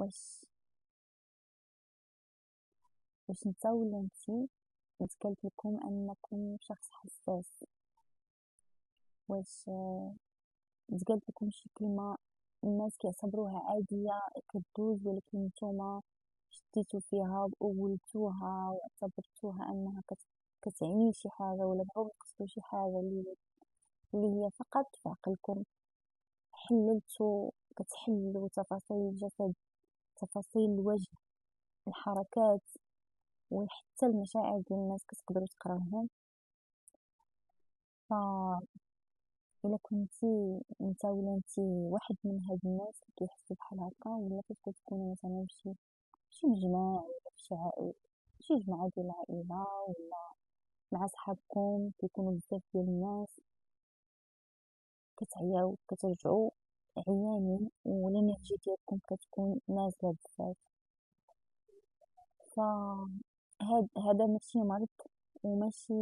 واش نتا ولا نتي قالت لكم انكم شخص حساس، واش قالت لكم شي كلمه الناس كيعتبروها عاديه كدوز، ولكن نتوما شديتو فيها وقولتوها واعتبرتوها انها كتعني شي حاجه، ولا بغاو يقصدوا شي حاجه اللي هي فقط في عقلكم، كتحللوا تفاصيل الجسد، تفاصيل الوجه، الحركات، وحتى المشاعر ديال الناس كتقدروا تقراوهم. ف الا كنتي نتا ولا نتي واحد من هاد الناس اللي كيحسوا بحال هكا، ولا كتكونوا تكونوا مثلا شي مجمع ولا شي جماعه ديال العائله، ولا مع صحابكم كيكونوا بزاف ديال الناس، كتعياو كترجعوا عيانين والانرجي ديالكم كتكون نازله بزاف. هذا ماشي مرض وماشي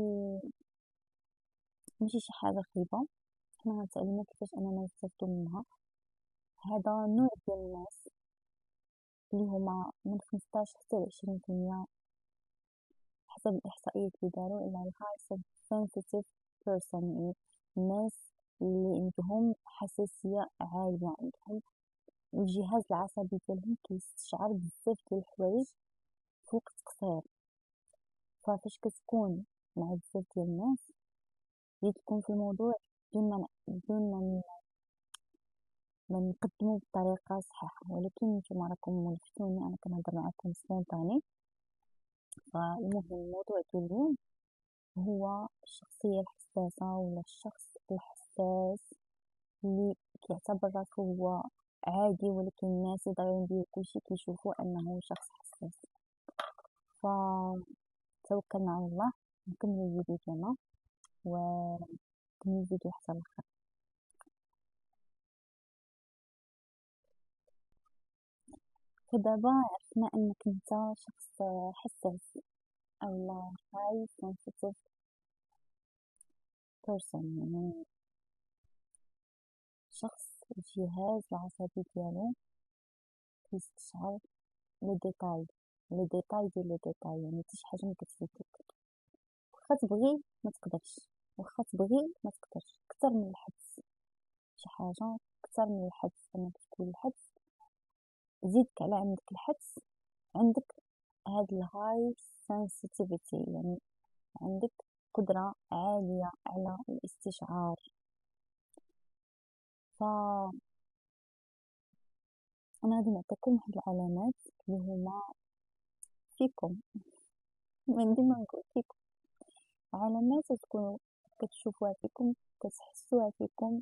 شي حاجه خايبه، حنا غنتعلموا كيفاش اننا نستافدوا منها. هذا نوع ديال الناس اللي هما من 15 حتى ل 20% حسب الاحصائيات اللي داروا على الهاي sensitive person، يعني الناس اللي عندهم حساسيه عاليه، عندهم الجهاز العصبي ديالهم كيستشعر بزاف ديال الحوايج في وقت قصير. فاش كتكون مع بزاف ديال الناس اللي تكون في الموضوع بدون ما نقدمو بطريقه صحيحه، ولكن نتوما راكم لفتوني انا كنهضر معكم سبونطاني. فالمهم الموضوع ديال اليوم هو الشخصيه الحساسه ولا الشخص الحساس اللي كيعتبر راسو هو عادي، ولكن الناس يقدروا يديروا كلشي كيشوفوا انه شخص حساس. فتوكلنا على الله، نكمل الفيديو ديالنا ونكمل الفيديو حتى الاخر. فدابا عرفنا انك انت شخص حساس او high sensitive person، يعني شخص الجهاز العصبي ديالو كيستشعر لي ديتاي ديال لي ديتاي، يعني حتى شي حاجه ما كتفوتك، واخا تبغي ما تقدرش، واخا تبغي ما تقدرش، اكثر من الحدس، شي حاجه اكثر من الحدس انك تكون الحدس، زيدك على عندك الحدس، عندك هاد الهاي sensitivity، يعني عندك قدرة عالية على الاستشعار. أنا غادي نعطيكم واحد العلامات اللي هما فيكم، من ديما نقول فيكم، علامات تكونوا كتشوفوها فيكم، كتحسوها فيكم،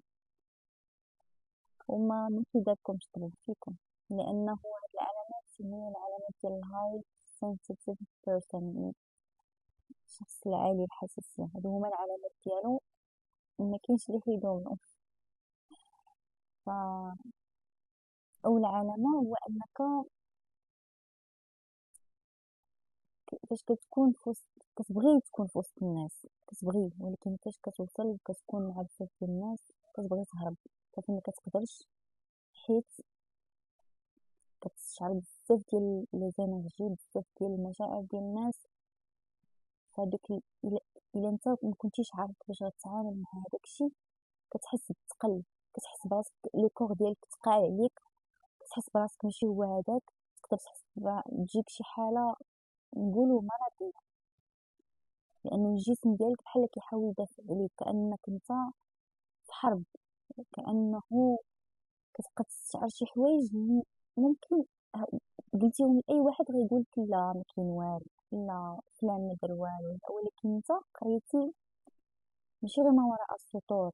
وما كيداركمش طبيب فيكم، لأنه هاد العلامات هي العلامات ديال الهاي sensitive person، يعني الشخص العالي الحساسية. هادو هما العلامات ديالو، مكاينش لي يحيدوهم. أول علامة هو أنك فاش كتكون في وسط، كتبغي تكون في وسط الناس، كتبغي، ولكن فاش كتوصل وكتكون مع بزاف ديال الناس كتبغي تهرب، كتعرف ما كتقدرش، حيت كتشعر بزاف ديال لي زينيرجي، بزاف ديال المشاعر ديال الناس. فديك الا انت ما كنتيش عارف كيفاش غتعامل مع هذاك الشيء، كتحس بالثقل، كتحس براسك لو كور ديالك تقع عليك، كتحس براسك ماشي هو هذاك، تقدر تحس تجيك شي حاله نقولوا مرضيه، لأن الجسم ديالك بحال كيحاول يدافع عليك، كأنك انت في حرب، كأنه كتبقى تستشعر شي حوايج اللي ممكن قلتيهم لأي واحد غيقولك لا ما كاين والو، لا فلان ما دار والو، ولكن انت قريتي ماشي غير ما وراء السطور،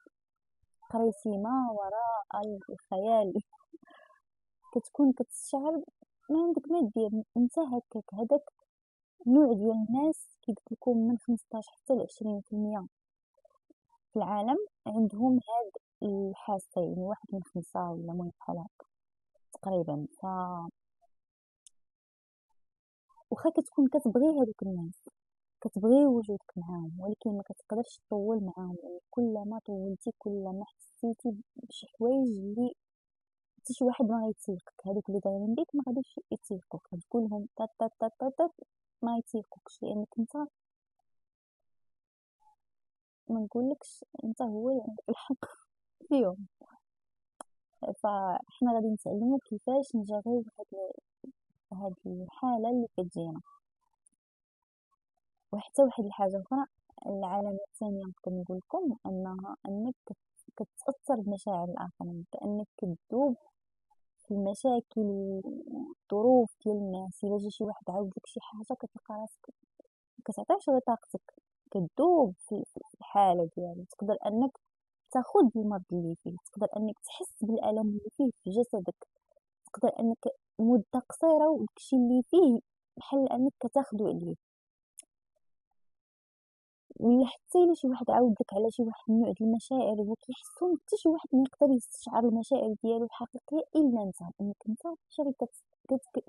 قريتي ما وراء الخيال. كتكون كتستشعر ما عندك ما دير، انت هكاك. هذاك نوع ديال الناس كيقلت لكم من 15 حتى ل 20% في العالم عندهم هاد الحاسة، يعني 1 من 5 ولا المهم بحال هكا تقريبا. واخا كتكون كتبغي هادوك الناس، كتبغي وجودك معاهم، ولكن ما كتقدرش تطول معاهم، يعني كلما طولتي كلما حسيتي بشي حوايج اللي حتى شي واحد ما غيتيقك، هادوك اللي دايرين بيك ما غاديش يتيقوك، غتقولهم طات طات طات طات طات ما يتيقوكش، لانك انت ما نقولكش انت هو اللي عندك الحق فيهم. فاحنا غادي نتعلمو كيفاش نجريو هاد الحالة اللي كتجينا. وحتى واحد الحاجة أخرى، العلامة الثانية نقدر نقولكم أنها أنك كتأثر بمشاعر الآخرين، كأنك كتذوب في المشاكل والظروف ديال الناس. إلا جا شي واحد عاودلك شي حاجة كتلقى راسك مكتعطيهش غير طاقتك، كتذوب في الحالة ديالو. تقدر أنك تاخد المرض اللي فيه، تقدر أنك تحس بالألم اللي فيه في جسدك، تقدر أنك مدة قصيرة وداكشي اللي فيه بحال أنك كتاخدو عليه. ولا حتى إلا شي واحد عاودلك على شي واحد من نوع د المشاعر هو كيحسهم، حتى شي واحد ما يقدر يستشعر المشاعر ديالو الحقيقية إلا انت، لأنك انت شغل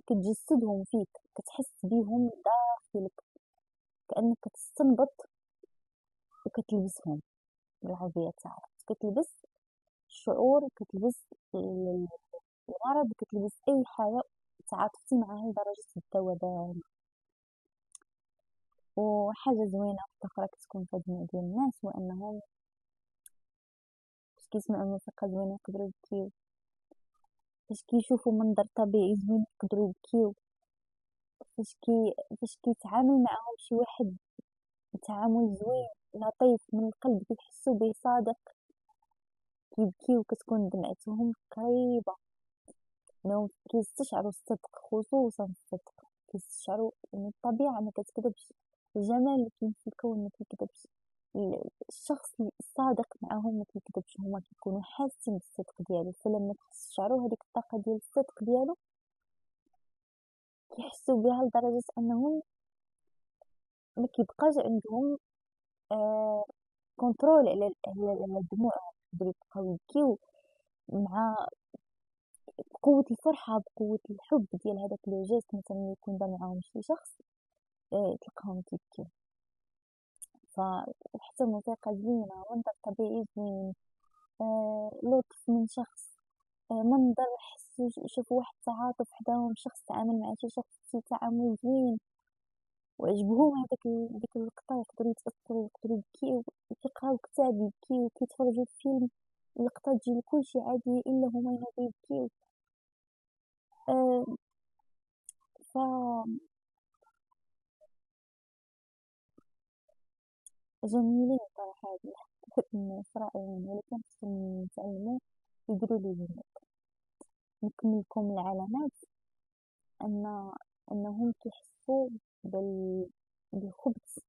كتجسدهم فيك، كتحس بيهم داخلك، كأنك كتستنبط وكتلبسهم بالعربية تاعك، كتلبس الشعور، كتلبس المرض، كتلبس أي حاجة تعاطفتي معاها لدرجة الذوبان. وحاجة زوينة أخرى كتكون في هاد النوع ديال الناس هو أنهم فاش كيسمعوا موسيقى زوينة يقدروا يبكيو، فاش كيشوفوا منظر طبيعي زوين يقدروا يبكيو، فاش كيتعامل معاهم شي واحد تعامل زوين لطيف من القلب كيحسوا به صادق كيبكيو، كتكون دمعتهم قريبة، انهم كيستشعروا الصدق، خصوصا الصدق كيستشعروا ان الطبيعة ما كتكذبش، الجمال اللي كاين في الكون ما كيكذبش، الشخص الصادق معاهم ما كيكذبش، هما كيكونوا حاسين بالصدق ديالو. فلما كيستشعروا هذيك الطاقة ديال الصدق ديالو كيحسوا بها لدرجة انهم ما كيبقاش عندهم كنترول على دموعهم، يقدروا يبقاو يبكيو مع بقوة الفرحة، بقوة الحب ديال هذاك لو جيست. مثلا يكون دار معاهم شي شخص تلقاهم كيبكيو. فحتى الموسيقى زوينة، منظر طبيعي زوين، لطف من شخص، منظر حسوا شافوا واحد تعاطف حداهم، شخص تعامل مع شي شخص شي تعامل زوين وعجبهم هذاك ديك اللقطة، يقدروا يتأثروا، يقدروا يبكيو، كيقراو كتاب يبكيو، كيتفرجوا في فيلم اللقطة تجي كلشي عادية إلا هما ينوضوا يبكيو. آه ف جميلين صراحة هاد الناس رائعين، ولكن خصهم نتعلمو يديروا ليميت. نكملكم العلامات أنهم كيحسوا بالخبز،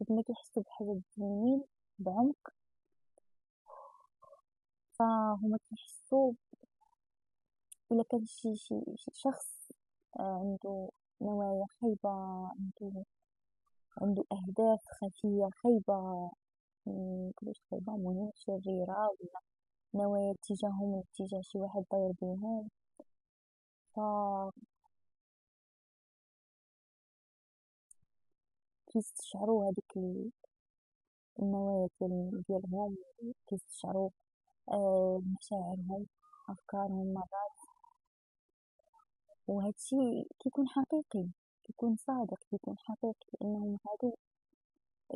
كيما كيحسوا بحاجات زوينين بعمق، فهما كيحسوا إلا كان شي شخص عنده نوايا خايبة، عنده أهداف خفية خايبة، مكنقولش خايبة، المهم شريرة، ولا نوايا تجاههم ولا تجاه شي واحد داير بيهم، كيستشعروا هاديك النوايا ديالهم، كيستشعروا مشاعرهم، أفكارهم مرات، وهادشي كيكون حقيقي، كيكون صادق، كيكون حقيقي، لأنهم هادو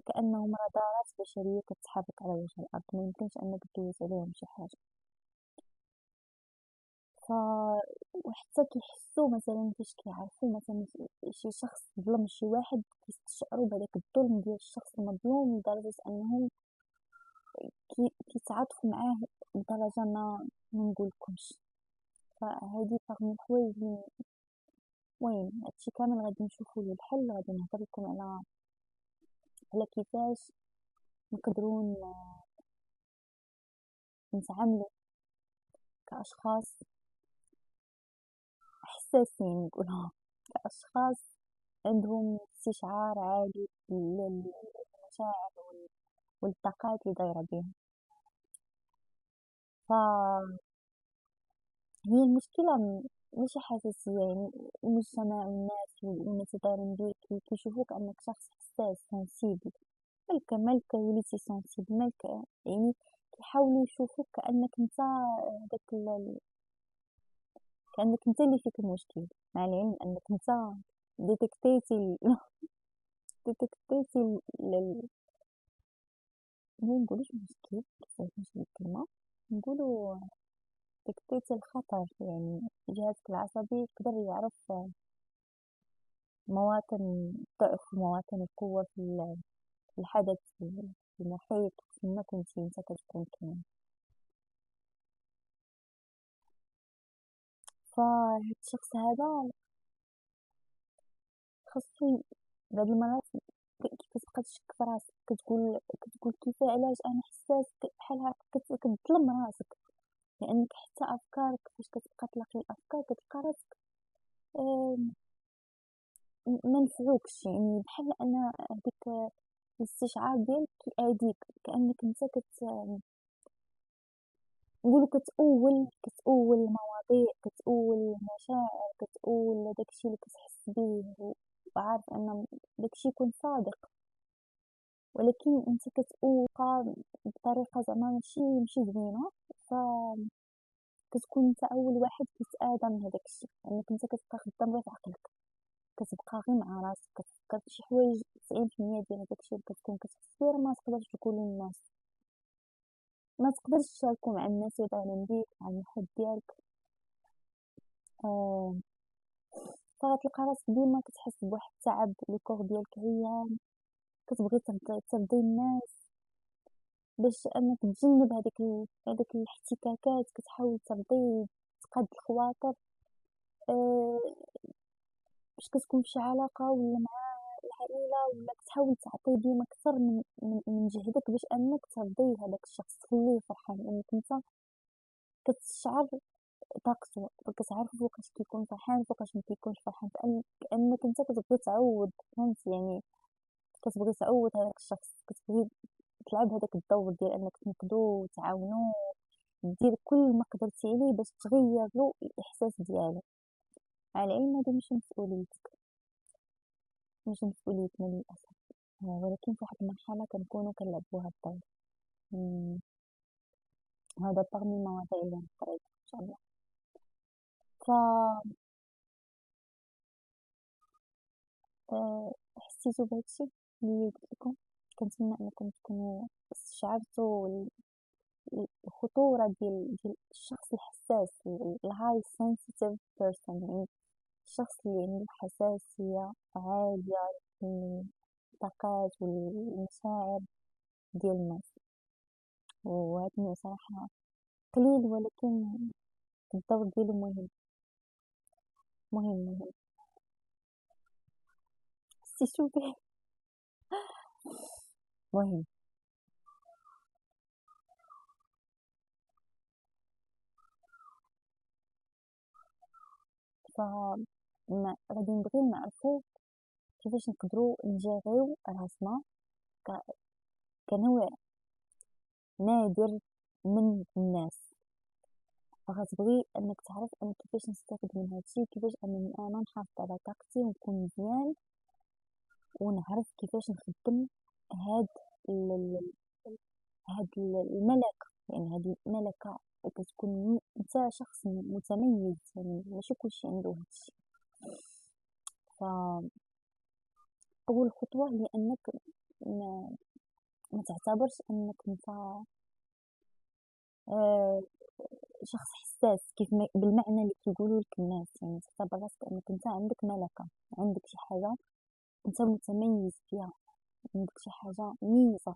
كأنهم رادارات بشرية كتحرك على وجه الأرض، ميمكنش أنك دوز عليهم شي حاجة. ف وحتى كيحسوا مثلا فاش كيعرفوا مثلا شي شخص ظلم شي واحد، كيستشعروا بهداك الظلم ديال الشخص المظلوم لدرجة أنهم كيتعاطفوا معاه بدرجة ما نقولكمش. فهذه رغم الحوايج اللي المهم هادشي كامل غادي نشوفو له الحل، غادي نهضر لكم على كيفاش نقدروا نتعاملوا كأشخاص حساسين، نقولها كأشخاص عندهم استشعار عالي للمشاعر والطاقات اللي دايرة بيهم. فهي المشكلة ماشي حساسية، يعني المجتمع والناس والناس دايرين بيك كيشوفوك أنك شخص حساس سنسيبل، مالك وليتي سنسيبل، مالك يعني كيحاولوا يشوفوك كأنك انت داك كأنك انت اللي فيك المشكل، مع العلم انك انت ديتكتيتي ديتكتيتي ما نقولوش مشكل، كيفاش نمشي الكلمة، نقولوا ديتكتيتي الخطر. يعني جهازك العصبي يقدر يعرف مواطن الضعف ومواطن القوة في الحدث، في المحيط، فيما كنتي انت كتكون كاين. فهاد الشخص هذا خاصو بعض المرات كتبقى تشك في راسك، كتقول كيف علاش انا حساس بحال هكا، كتظلم راسك، لانك حتى افكارك فاش كتبقى تلاقي الافكار كتلقى راسك ما نفعوكش. يعني بحال ان هذيك الاستشعار ديالك كيأذيك، كأنك انت نقولوا كتأول المواضيع، كتأول المشاعر، كتأول داكشي اللي كتحس بيه، وعارف ان داكشي يكون صادق، ولكن انت كتأوقع بطريقه زعما ماشي زوينه. ف كتكون انت اول واحد كيتآذى من هداك الشيء، لانك انت كتبقى خدام غير في عقلك، كتبقى غير مع راسك، كتفكر في شي حوايج. 90% ديال هداك الشيء اللي كتكون كتحس بيه ما تقدرش تقول للناس، ما تقدرش تشاركو مع الناس يظهرون بيك، مع المحيط ديالك. آه فغتلقى راسك ديما كتحس بواحد التعب، لو كور ديالك عيان، كتبغي ترضي الناس باش انك تجنب هذيك الاحتكاكات، كتحاول ترضي، تقاد الخواطر. آه باش كتكون فشي علاقة ولا مع العائلة، ولا كتحاول تعطي ديما كثر من جهدك باش انك ترضي هذاك الشخص، تخليه فرحان، لانك انت كتشعر طاقته، كتعرف فوقاش كيكون فرحان فوقاش ما كيكونش فرحان، كأنك انت كتبغي تعوض، فهمت يعني، كتبغي تعوض هذاك الشخص، كتبغي تلعب هذاك الدور ديال انك تنقدو وتعاونو، دير كل ما قدرتي عليه باش تغير له الاحساس ديالو. على العلم هذه ماشي مسؤوليتك، ماشي مسؤوليتنا للاسف. ولكن في واحد المرحله كنكونوا كنلعبوا هاد الدور. هذا برمي المواضيع اللي نقريها ان شاء الله. ف حسيتو بهادشي اللي قلت لكم، كنتمنى انكم تكونوا استشعرتوا الخطورة ديال الشخص الحساس، الهاي سنسيتيف بيرسون، يعني الشخص اللي عنده حساسية عالية للطاقات والمشاعر ديال الناس. وهذا صراحة قليل، ولكن الدور ديالو مهم مهم مهم. حسيتو به مهم. ف غادي نبغيو نعرفو كيفاش نقدروا نجريو راسنا كنوع نادر من الناس. فغتبغي انك تعرف انا كيفاش نستافد من هادشي، كيفاش انني انا نحافظ على طاقتي ونكون مزيان، ونعرف كيفاش نخدم هاد الملكة. يعني هاد الملكة كتكون انت شخص متميز، يعني ماشي كلشي عنده هادشي. فاول خطوة هي انك ما, ما تعتبرش انك انت آه شخص حساس كيف بالمعنى اللي كيقولوا لك الناس. يعني تعتبر راسك انك انت عندك ملكة، عندك شي حاجة انت متميز فيها، عندك شي حاجة ميزة،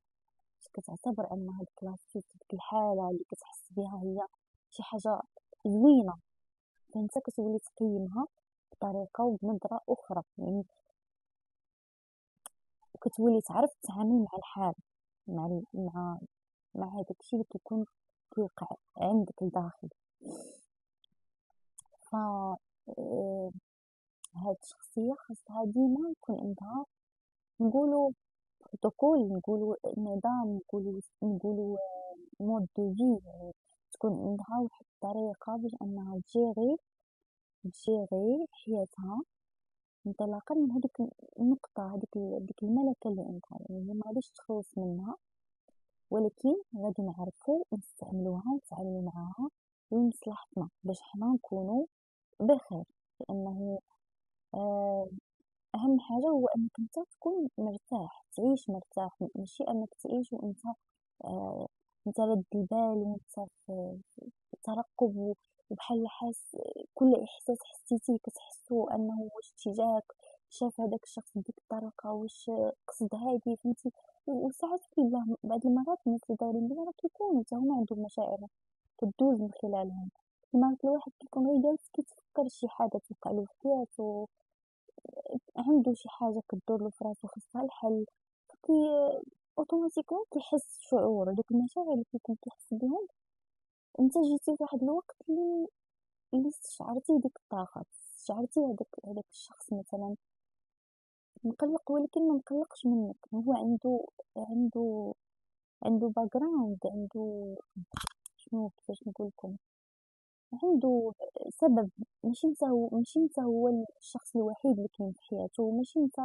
كتعتبر ان هاديك لاصيت، ديك الحالة اللي كتحس بها هي شي حاجة زوينة، فانت كتولي تقيمها بطريقة وبنظرة اخرى. يعني وكتولي تعرف تتعامل مع الحال، مع هذاك الشيء اللي كيوقع عندك لداخل. ف هاد الشخصية خاصها ديما يكون عندها، نقولوا بروتوكول، نقولوا نظام، نقولوا مود دو في، يعني تكون عندها واحد الطريقة باش انها تجيري حياتها انطلاقا من هذيك النقطة، هذيك الملكة اللي عندها. يعني ما غاديش تخلص منها، ولكن غادي نعرفو نستعملوها ونتعاملوا معاها لمصلحتنا، باش حنا نكونوا بخير. لأنه آه، أهم حاجة هو أنك أنت تكون مرتاح، تعيش مرتاح، ماشي أنك تعيش وأنت آه، أنت رد البال وأنت في ترقب وبحال حاس كل إحساس حسيتيه كتحسو أنه واش تجاهك شاف هداك الشخص بديك الطريقة، واش قصد هادي، فهمتي. وساعات كيبان بعض المرات الناس اللي دايرين بها راه كيكونوا حتى هما عندهم مشاعر كدوز من خلالهم. كيما الواحد كيكون غير جالس كيتفكر شي حاجة توقع له في حياته، عنده شي حاجة كدور في راسو خاصها الحل، كي اوتوماتيكمون كيحس شعور دوك المشاعر اللي كيكون كيحس بهم. انت جيتي في واحد الوقت اللي استشعرتي ديك الطاقة، استشعرتي هذاك الشخص مثلا مقلق ولكن ما مقلقش منك، هو عنده عنده باك جراوند، عنده شنو كيفاش نقول لكم، عنده سبب. ماشي انت هو الشخص الوحيد اللي كاين في حياته، ماشي انت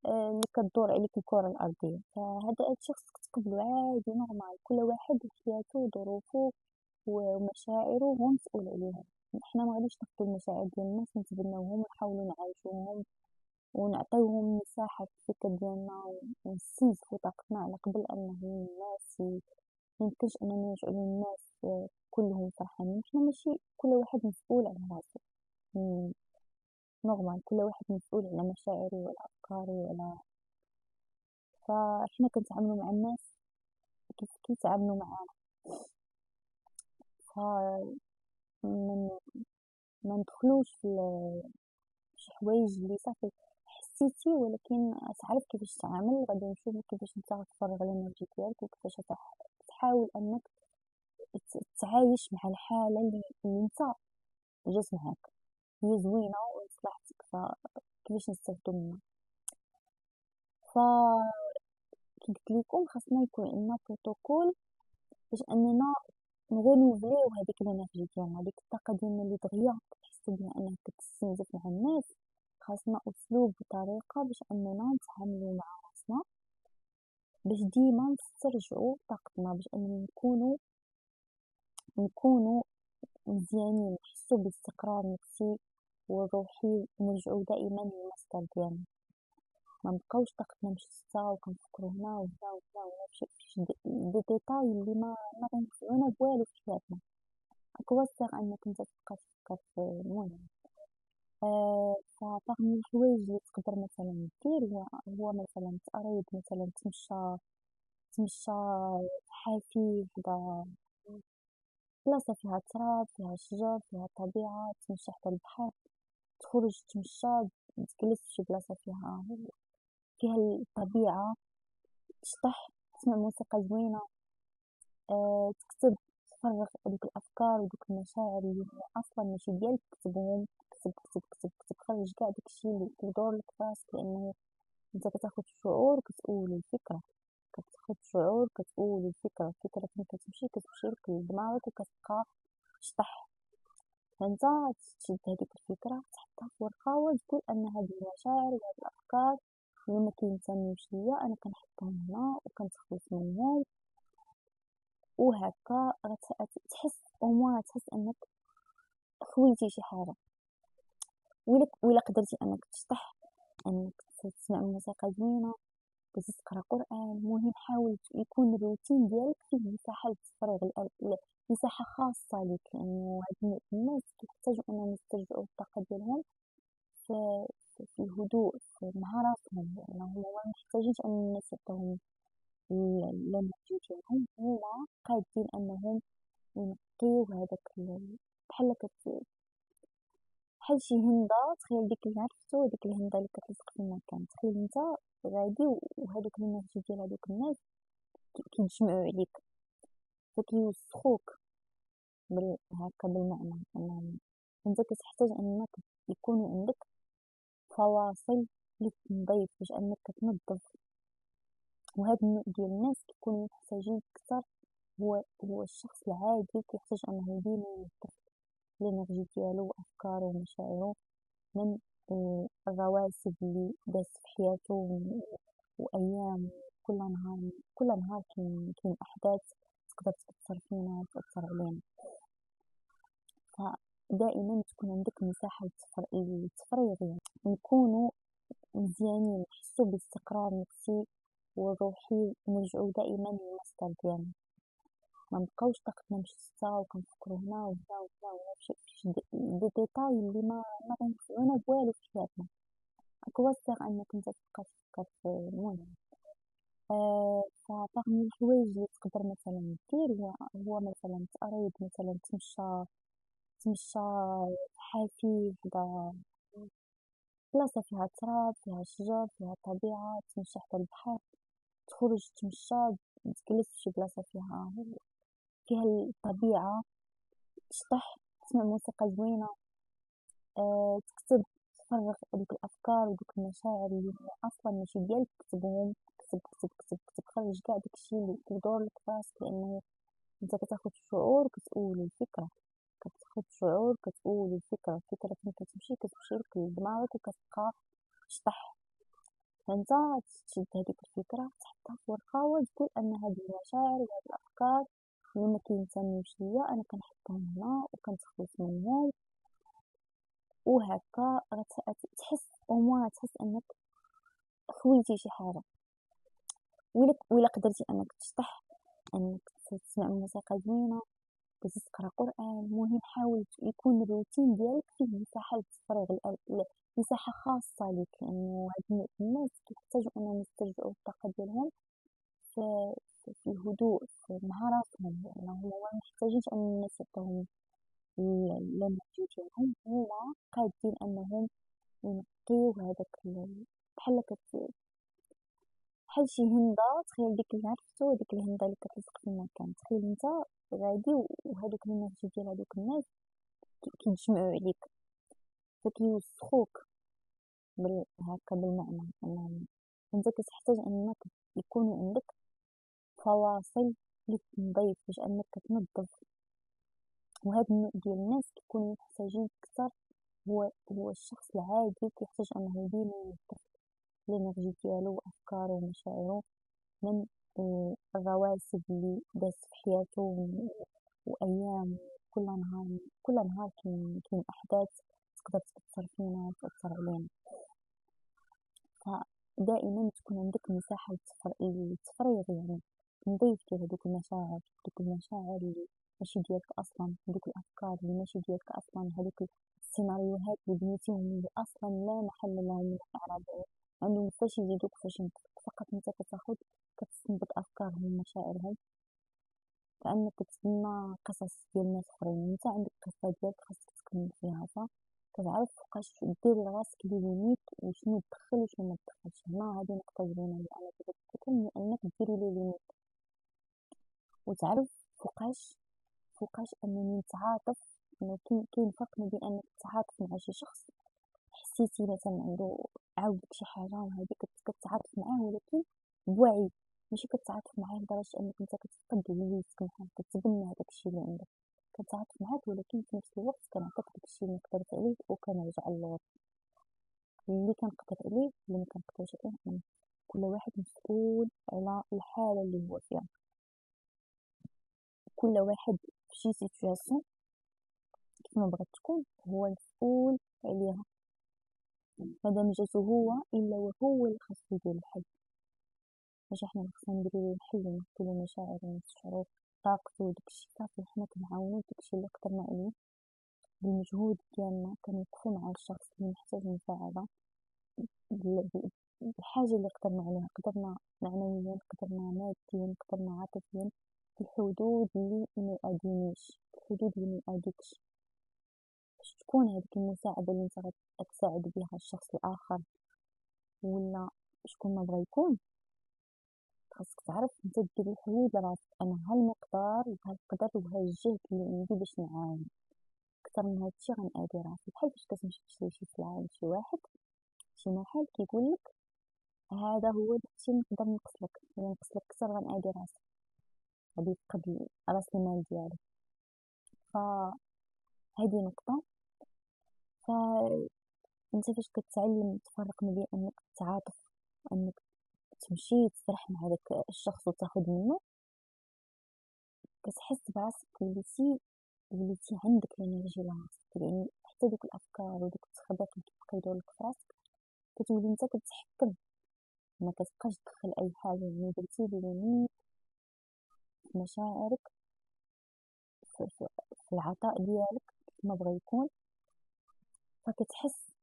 اللي كدور عليك الكرة الأرضية. فهذا الشخص تقبلو عادي نورمال، كل واحد وحياته وظروفه ومشاعره هو مسؤول عليها. حنا ما غاديش ناخدو المشاعر ديال الناس نتبناوهم ونحاولو نعايشوهم ونعطيوهم مساحة في الفكر ديالنا ونستنزفو طاقتنا على قبل أنه الناس ميمكنش أننا نجعلو الناس كلهم فرحانين. حنا ماشي كل واحد مسؤول على راسو، نورمال كل واحد مسؤول على مشاعره وعلى أفكاره وعلى. فاحنا كنتعاملوا مع الناس كيف كيتعاملوا معانا. فمن ما ندخلوش في شي حوايج اللي صافي حسيتي ولكن تعرف كيفاش تعامل. غادي نشوفو كيفاش نتا تفرغ الانرجي ديالك وكيفاش تحاول انك تعايش مع الحالة اللي انت جات معاك، هي زوينة ولصلاحتك، فكيفاش نستافدو منها. ف كي قلت لكم خاصنا يكون عندنا بروتوكول باش اننا نغونوفليو هذيك الانرجي ديالنا، هذيك الطاقه ديالنا اللي دغيا كتحسوا بها انها كتستنزف مع الناس. خاصنا اسلوب وطريقه باش اننا نتعاملوا مع راسنا باش ديما نسترجعوا طاقتنا، باش اننا نكونوا مزيانين، نحسوا بالاستقرار النفسي والروحي، نرجعوا دائما للمصدر ديالنا، ما نبقاوش طاقتنا مشتته وكنفكروا هنا وهنا وهنا وهنا في دي ديتاي اللي ما غينفعونا بوالو في حياتنا. كواسيغ انك انت تبقى تفكر في المهم. فباغمي الحوايج اللي تقدر مثلا دير هو مثلا تقريض، مثلا تمشى حافي حدا بلاصة فيها تراب، فيها شجر، فيها طبيعة، تمشى حدا البحر، تخرج تمشى، تجلس في شي بلاصة فيها الطبيعة، تشطح، تسمع موسيقى زوينة، تكتب، تفرغ هادوك الأفكار ودوك المشاعر اللي هما أصلا ماشي ديالك، تكتبهم، كتب كتب كتب كتب، خرج قاع داكشي اللي كيدور لك فراسك، لأنه انت كتاخد شعور كتقول الفكرة، كتاخد شعور كتقول الفكرة فين كتمشي لك لدماغك وكتبقى تشطح. فانت تشد هاديك الفكرة تحطها في ورقة وتقول أن هاد المشاعر وهاد الأفكار اللي ما كينتميوش ليا أنا كنحطهم هنا وكنتخلص منهم، وهكا تحس أوموان تحس أنك خويتي شي حاجة. وإلا قدرتي أنك تشطح، أنك تسمع موسيقى زوينة، تقرا قرآن، المهم حاول يكون الروتين ديالك فيه مساحة للتفريغ، مساحة خاصة ليك، لأنه هاد الناس كيحتاجوا أنهم يسترجعوا الطاقة ديالهم في الهدوء مع راسهم، لأنهم ما محتاجينش أن الناس يعطيوهم الانرجي ديالهم، هما قادين أنهم ينقيو هذاك بحال بحال شي هندا. تخيل ديك عرفتو ديك الهندا اللي كتلصق في المكان، تخيل نتا غادي وهادوك الانرجي ديال هادوك الناس كيتجمعوا عليك فكيوسخوك هكا بالمعنى انهم انت كتحتاج انك يكونوا عندك فواصل للتنظيف باش انك كتنظف. وهاد النوع ديال الناس كيكونوا محتاجين اكثر، هو الشخص العادي كيحتاج انه ديما ينظف الانرجي ديالو وافكاره ومشاعره من الرواسب اللي داز في حياته وايام. كل نهار كاين احداث تقدر تاثر فينا وتاثر علينا. دائما تكون عندك مساحة للتفريغ، يعني نكونوا مزيانين، نحسوا بالاستقرار النفسي والروحي، نرجعوا دائما للمصدر ديالنا، ما نبقاوش طاقتنا مشتتة وكنفكروا هنا وهنا وهنا وهنا في دي ديتاي اللي ما غينفعونا بوالو في حياتنا. كواسير انك انت تبقى تفكر في المهم. فبغم الحوايج اللي تقدر مثلا دير هو مثلا تقريب، مثلا تمشى حافي حدا بلاصة فيها تراب، فيها شجر، فيها طبيعة، تمشى حتى البحر، تخرج تمشى، تجلس في بلاصة فيها الطبيعة، تشطح، تسمع موسيقى زوينة، تكتب، تفرغ هذوك الأفكار ودوك المشاعر اللي هما أصلا ماشي ديالك، تكتبهم، كتب كتب كتب كتب، خرج قاع داكشي اللي كيدور لك فراسك، لأنه انت كتاخد شعور كتقول الفكرة، كتاخد شعور كتقول الفكرة فين كتمشي لك لدماغك وكتبقى تشطح. فانت تشد هذيك الفكرة تحطها في ورقة وتقول أن هاد المشاعر وهاد الأفكار اللي ما كينتميوش ليا أنا كنحطهم هنا وكنتخلص منهم، وهكا تحس تحس انك خويتي شي حاجه. ولا قدرتي انك تشطح، انك تسمع موسيقى زوينه، تقرا قران، المهم حاول يكون الروتين ديالك فيه مساحه للتفريغ، مساحه خاصه لك، لانه هاد الناس كيحتاجوا انهم يسترجعوا الطاقه ديالهم في الهدوء، مع راسهم، لانه هما محتاجين ان الناس يعطيهم الانرجي ديالهم، هما قادرين انهم ينقيو هذاك بحال شي هنده. تخيل ديك اللي عرفتو، ديك الهنده اللي كتلصق في المكان، تخيل انت غادي وهذوك الانرجي ديال هذوك الناس كيتجمعوا عليك فكيوسخوك هكا، بالمعنى انهم انت كتحتاج انك يكونوا عندك فواصل للتنظيف باش انك كتنظف. وهذا النوع ديال الناس كيكونوا محتاجين اكثر، هو الشخص العادي كيحتاج انه ديما ينظف الانرجي ديالو وافكاره ومشاعره من الرواسب اللي داز في حياته وايام. كل نهار كاين احداث تقدر تاثر فينا وتاثر علينا، فدائما تكون عندك مساحه للتفريغ، يعني تنظيف ديال هذوك المشاعر اللي ماشي ديالك اصلا، هذوك الافكار اللي ماشي ديالك اصلا، هذوك السيناريوهات اللي بنيتيهم اللي اصلا لا محل لهم من الاعراب، عندهم فاش يزيدوك فاش ينقصوك، فقط انت كتستنبط افكارهم ومشاعرهم، كأنك كتسمع قصص ديال ناس اخرين، انت عندك قصة ديالك خاصك تكمل فيها، فكتعرف فوقاش دير لراسك لي ليميت وشنو تدخل وشنو ما تدخلش. هنا هذه نقطة زوينة اللي انا درت الكتب، هي انك ديري لي ليميت وتعرف فوقاش انني نتعاطف، انه كاين فرق ما بين انك تتعاطف مع شي شخص حسيتي مثلا عنده عاود شي حاجه وهذيك كتعاطف معاه، ولكن بوعي، ماشي كتعاطف معاه لدرجه انك انت كتفقد هويتك معاه، كتبنى هذاك الشيء اللي عندك، كتعاطف معاك ولكن في نفس الوقت كنعطيك داك الشيء اللي قدرت عليه وكنرجع للور اللي كنقدر عليه واللي ما كنقدرش عليه. يعني كل واحد مسؤول على الحاله اللي هو فيها، كل واحد في شي سيتوياسيون كيف ما بغات تكون هو مسؤول عليها، مادام جاتو هو الا وهو اللي خاصو يدير الحل، ماشي حنا اللي خصنا نديرو الحل ونمثلو مشاعر ونستشعرو طاقته وداكشي. صافي حنا كنعاونو داكشي اللي قدرنا عليه بالمجهود ديالنا، كنوقفو مع الشخص اللي محتاج مساعدة بالحاجة اللي قدرنا عليها، قدرنا معنويا، قدرنا ماديا، قدرنا عاطفيا، في الحدود اللي ميأذينيش، الحدود اللي ميأذيكش، باش تكون هذيك المساعدة اللي انت غتساعد بها الشخص الآخر ولا شكون ما بغا يكون. خاصك تعرف انت دير الحدود لراسك، انا هالمقدار وهالقدر وهالجهد اللي عندي باش نعاون، اكثر من هادشي غنأذي راسي. بحال فاش كتمشي تشري شي سلعة لشي واحد، شي محل كيقولك هذا هو داكشي اللي نقدر نقصلك، الا نقصلك اكثر غنأذي راسي، غادي يفقد راس المال ديالو. فهذه نقطة. فانت فاش كتعلم تفرق ما بين انك تتعاطف وانك تمشي تسرح مع داك الشخص وتاخد منه، كتحس براسك وليتي عندك الانرجي لراسك، يعني حتى دوك الافكار ودوك التخبات اللي كيبقاو يدورلك في راسك كتولي انت كتحكم، ما كتبقاش تدخل اي حاجه اللي درتي بيني في مشاعرك، في العطاء ديالك كيف ما بغى يكون. فكتحس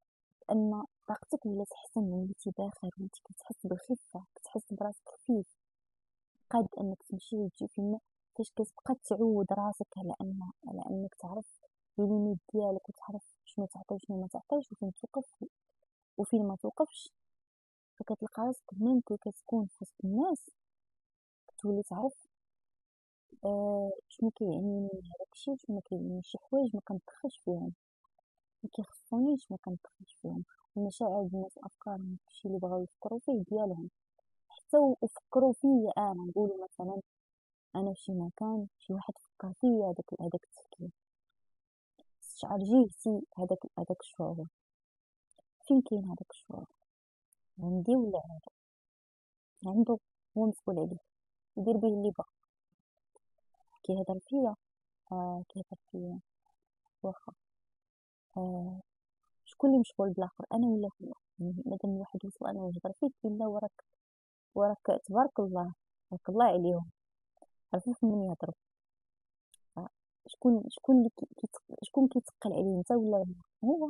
ان طاقتك ولات احسن، وليتي باخر، وليتي كتحس بالخفه، كتحس براسك خفيف، قاد انك تمشي وتجي فيما فاش كتبقى تعود راسك على انك تعرف الليميت ديالك، وتعرف شنو تعطي وشنو ما تعطيش، وفين توقف وفين ما توقفش. فكتلقى راسك ميم كي كتكون في وسط الناس كتولي تعرف شنو كيعني من هذاك الشيء، شنو كيعني شي حوايج ما كندخلش فيهم، ما كيخصونيش ما كندخلش فيهم. المشاعر ديال الناس، الافكار، الشيء اللي بغاو يفكروا فيه ديالهم، حتى وفكروا فيا انا. نقولوا مثلا انا في شي مكان شي واحد فكر فيا هذاك التفكير، استشعر جهتي هذاك الشعور. فين كاين هذاك الشعور؟ عندي ولا عنده؟ هو مسؤول عليه، يدير به اللي بغا. كيهضر فيا كيهضر فيا واخا. شكون اللي مشغول بالاخر، انا ولا هو؟ يعني مادام الواحد وصل انا ويهضر فيك الا وراك تبارك الله، تبارك الله عليهم، عرفوك من يهضروا. شكون اللي شكون كيتقل عليه، انت ولا هو؟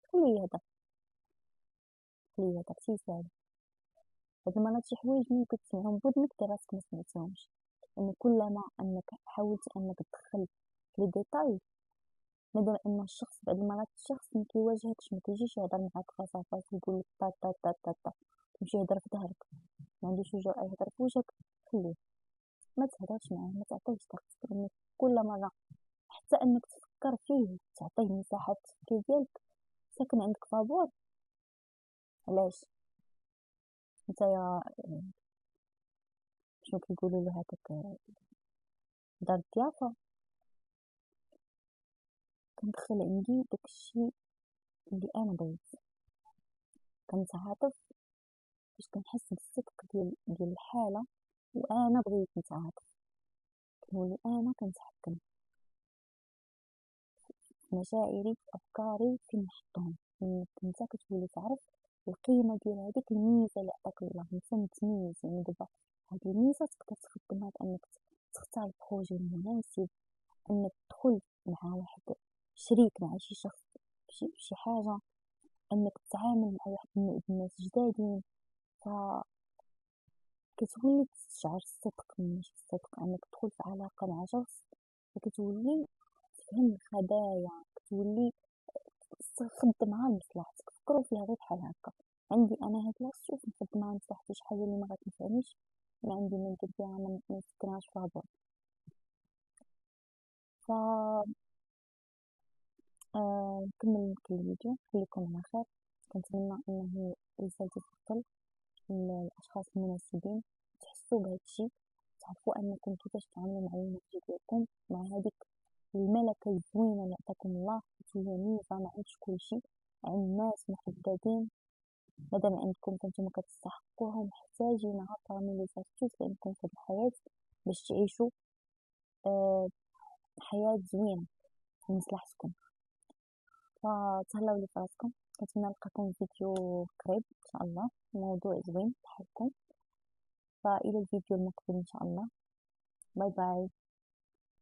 شكون اللي يهضر سيساعد. هاد المرات شي حوايج ملي كتسمعهم بودنك دير راسك ما سمعتيهمش، لان كلما انك حاولتي انك تدخل في لي ديتاي، مادام ان الشخص بعض المرات الشخص ما كيواجهكش، ما كيجيش يهضر معاك فاس فاس يقول لك تا تا تا تا تا، يمشي يهضر في ظهرك، ما عندوش الجرأة يهضر في وجهك، خليه، ما تهضرش معاه، ما تعطيهش طاقتك. لان كل مره حتى انك تفكر فيه تعطيه مساحه التفكير ديالك ساكن عندك فابور. علاش نتايا شنو كيقولوا له هذاك دار الضيافه؟ كندخل عندي داكشي اللي انا بغيت، كنتعاطف باش كنحس بالصدق ديال الحاله، وانا بغيت نتعاطف، كنولي انا كنتحكم في مشاعري، في افكاري، فين نحطهم. انك انت كتولي تعرف القيمه ديال هذيك الميزه اللي عطاك الله، انت متميز. يعني دابا هاد الميزه تقدر تخدمها بانك تختار البروجي المناسب، انك تدخل مع واحد شريك، مع شي شخص شي حاجه، انك تتعامل مع واحد الناس جدادين. فكتولي تشعر الصدق، ماشي الصدق انك تدخل في علاقه مع شخص، فكتولي تفهم الخبايا، كتولي تخدمها لمصلحتك. فكروا فيها غير بحال هكا، عندي انا هاد لاش، شوف نخدمها لمصلحتي، شي حاجه اللي ما غتنفعنيش ما عندي ما ندير بها، ما نسكنهاش في هابور. ف نكمل الفيديو، خليكم على خير. كنتمنى انه رسالتي توصل للاشخاص المناسبين، تحسوا بهذا الشيء، تعرفوا انكم كيفاش تعاملوا مع المنتج ديالكم، مع هذيك الملكه الزوينه اللي عطاكم الله، حيت هي ميزه ما عندش كلشي، عند ناس محددين. مادام عندكم فانتم كتستحقوها، محتاجينها parmi les astuces اللي عندكم في الحياه باش تعيشوا حياه زوينه لمصلحتكم. فتهلاو لي فراسكم، كنتمنى نلقاكم في فيديو قريب ان شاء الله، موضوع زوين بحالكم. فالى الفيديو المقبل ان شاء الله، باي باي.